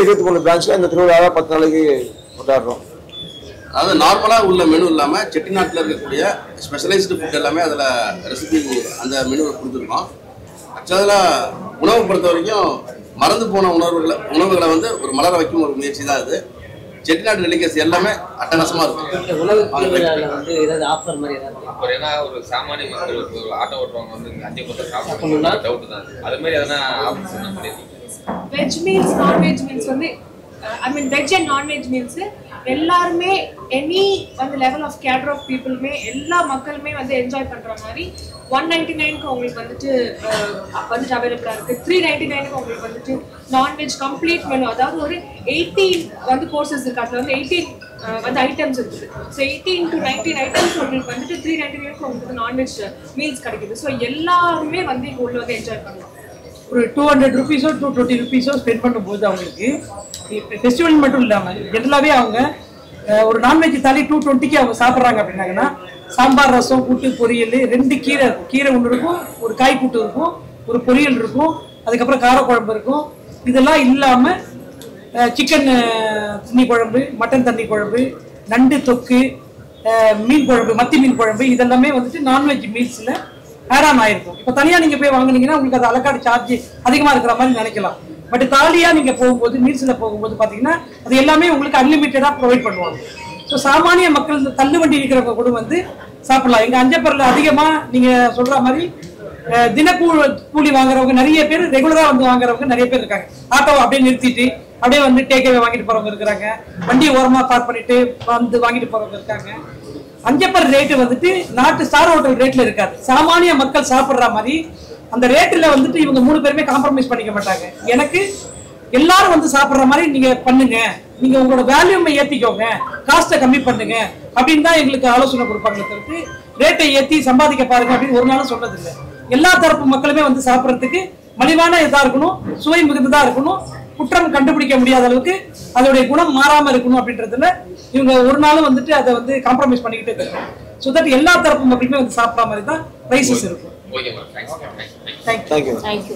23 பிரான்ச்ல இந்த திருவிழாவை 10 நாளைக்கு கொண்டாடுறோம். அதாவது நார்மலா உள்ள மெனு இல்லாம செட்டிநாட்டில் இருக்கக்கூடிய ஸ்பெஷலைஸ்டு ஃபுட் எல்லாமே அதுல ரெசிபி அந்த மெனுவை கொடுத்துருக்கோம். ஆக்சுவலா உணவு பொறுத்த வரைக்கும் மறந்து போன உணவுகளை வந்து ஒரு மலர வைக்கும் ஒரு முயற்சி தான் இது. செட்டிநாட்டு டெலிகேசி எல்லாமே அட்டகாசமா இருக்கும். உணவு திருவிழாவில் வந்து ஏதாவது ஆஃபர் மாதிரி ஏதாவது ஏன்னா ஒரு சாமானிய மக்கள் ஒரு ஆட்டோ ஓட்டுறவங்க வந்து அஞ்சப்பத்தை சாப்பிடணும்னா டவுட் தான். அது மாதிரி எதனா ஆஃபர்ஸ் என்ன பண்ணிருக்கீங்க? வெஜ் மீல்ஸ், நான்வெஜ் மீல்ஸ் வந்து வெஜ் அண்ட் நான்வெஜ் மீல்ஸ் எல்லாருமே எனி வந்து லெவல் ஆஃப் கேடர் ஆஃப் பீப்புளுமே எல்லா மக்களுமே வந்து என்ஜாய் பண்ற மாதிரி 199க்கு உங்களுக்கு வந்துட்டு அவைலபிளா இருக்கு. 399க்கு உங்களுக்கு வந்துட்டு நான்வெஜ் கம்ப்ளீட் மெனு, அதாவது ஒரு 18 வந்து கோர்சஸ் இருக்கு. அதுல வந்து 18 வந்து ஐட்டம்ஸ் இருக்குது. ஸோ 18 to 19 ஐட்டம்ஸ் உங்களுக்கு வந்துட்டு 399க்கு உங்களுக்கு நான்வெஜ் மீல்ஸ் கிடைக்குது. ஸோ எல்லாருமே வந்து இங்க உள்ள வந்து என்ஜாய் பண்ணலாம். ஒரு 200 rupees 220 rupees ஸ்பெண்ட் பண்ணும்போது அவங்களுக்கு ஃபெஸ்டிவல் மட்டும் இல்லாமல் ஜென்ரலாகவே அவங்க ஒரு நான்வெஜ் தாலி 220க்கு அவங்க சாப்பிட்றாங்க அப்படின்னாங்கன்னா சாம்பார், ரசம், கூட்டு, பொரியல், 2 கீரை இருக்கும். கீரை ஒன்று இருக்கும், ஒரு காய் கூட்டு இருக்கும், ஒரு பொரியல் இருக்கும், அதுக்கப்புறம் காரக்குழம்பு இருக்கும். இதெல்லாம் இல்லாமல் சிக்கன் தண்ணி குழம்பு, மட்டன் தண்ணி குழம்பு, நண்டு தொக்கு, மீன் குழம்பு, மத்தி மீன் குழம்பு, இதெல்லாமே வந்துட்டு நான்வெஜ் மீல்ஸில் ஆட் ஆன் ஆயிருக்கும். இப்போ தனியாக நீங்கள் போய் வாங்கினீங்கன்னா உங்களுக்கு அது அலக்காடு சார்ஜ் அதிகமாக இருக்கிற மாதிரி நினைக்கலாம். பட் தாலியாக நீங்கள் போகும்போது மீல்ஸில் போகும்போது பார்த்தீங்கன்னா அது எல்லாமே உங்களுக்கு அன்லிமிட்டடாக ப்ரொவைட் பண்ணுவாங்க. ஸோ சாமானிய மக்கள் தள்ளு வண்டி இருக்கிறவங்க கூட வந்து சாப்பிடலாம். எங்கள் அஞ்சப்பரில் அதிகமாக நீங்கள் சொல்கிற மாதிரி தினக்கூலி வாங்குறவங்க நிறைய பேர், ரெகுலராக வந்து வாங்குறவங்க நிறைய பேர் இருக்காங்க. ஆட்டோ அப்படியே நிறுத்திட்டு அப்படியே வந்து டேக்அவே வாங்கிட்டு போகிறவங்க இருக்கிறாங்க. வண்டி ஓரமாக பார்க் பண்ணிட்டு வந்து வாங்கிட்டு போகிறவங்க இருக்காங்க. அஞ்சப்பர் ரேட்டு வந்துட்டு நாட்டு ஸ்டார் ஹோட்டல் ரேட்ல இருக்காது. சாமானிய மக்கள் சாப்பிட்ற மாதிரி அந்த ரேட்டில் வந்துட்டு இவங்க 3 பேருமே காம்ப்ரமைஸ் பண்ணிக்க மாட்டாங்க. எனக்கு எல்லாரும் வந்து சாப்பிட்ற மாதிரி நீங்க பண்ணுங்க, நீங்க உங்களோட வேல்யூமை ஏற்றிக்கோங்க, காஸ்ட்டை கம்மி பண்ணுங்க அப்படின்னு தான் எங்களுக்கு ஆலோசனை கொடுப்பாங்க. தவிர்த்து ரேட்டை ஏற்றி சம்பாதிக்க பாருங்க அப்படின்னு ஒரு நாளும் சொன்னதில்லை. எல்லா தரப்பு மக்களுமே வந்து சாப்பிட்றதுக்கு மலிவான இதாக இருக்கணும், சுவை மிகுந்ததா இருக்கணும், குற்றம் கண்டுபிடிக்க முடியாத அளவுக்கு அதோடைய குணம் மாறாம இருக்கணும் அப்படின்றதுல இவங்க ஒரு நாளும் வந்துட்டு அதை வந்து காம்ப்ரமைஸ் பண்ணிக்கிட்டே இருக்காங்க. ஸோ தட் எல்லா தரப்பு மக்களுமே வந்து சாப்பிட்ற மாதிரி தான் ப்ரைஸஸ் இருக்கும். Okay ma'am, thanks. Thank you. Thank you.